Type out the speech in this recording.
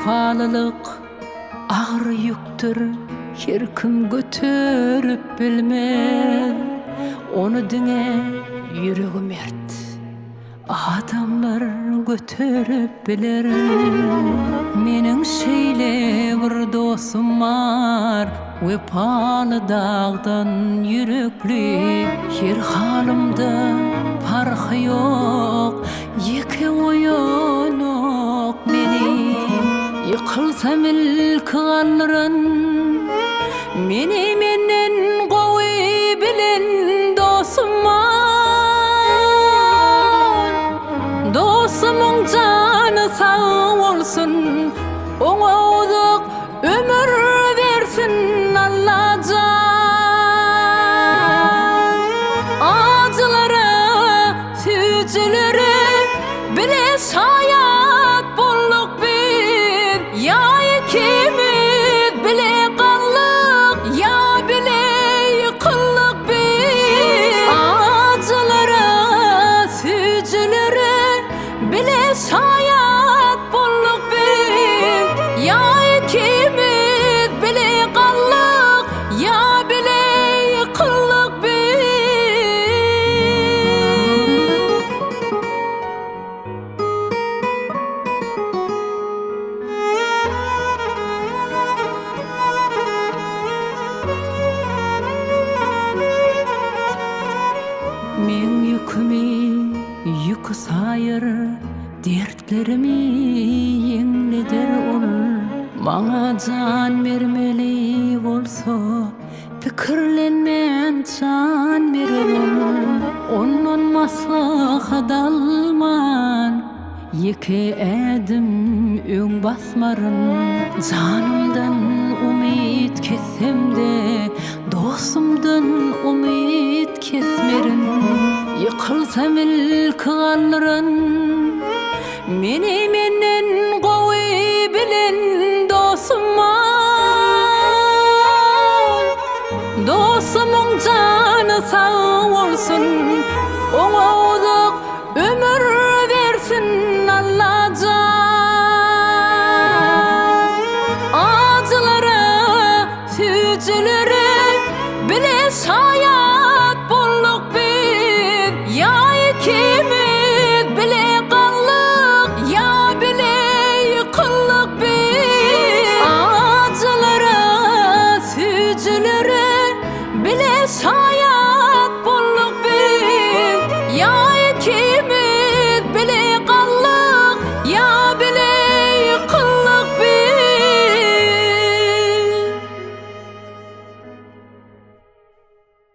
Wefalılık ağır yüktür, her kim götürüp bilmez. Onu diňe ýüregi mert adamlar götürüp biler. Meniň şeýle bir dostum bar, wepaly dagdan ýürekli. Her halymda farky ýok, ýeke oýanok meni. Yıkılsam ilk anlaran, meni menden gowy bilen dostum var. Dostumyň jany sag bolsun, oňa uzak ömür bersin Allahan. Ajylara, süjülere bile şayat bolluk bir. Ya ikimiz bile kanlık, ya bile yıkıllık bir. Acılara, süjülere bile şayat bolluk bir. Ya ikimiz bile kanlık, ya bile yıkıllık bir. Men yükümü yük sayır, dertlerimi yeňleder ol. Maňa jan bermeli bolsa, pikirlenmen can berer ol. Ondan maslahat alman, ýeke ädim öň basmaryn. Janymdan umyt kessem-de, dostumdan umyt kesmerin. Yıkılsam ilk anlaran, meni menden gowy bilen dostum var. Dostumyň jany sag bolsun, oňa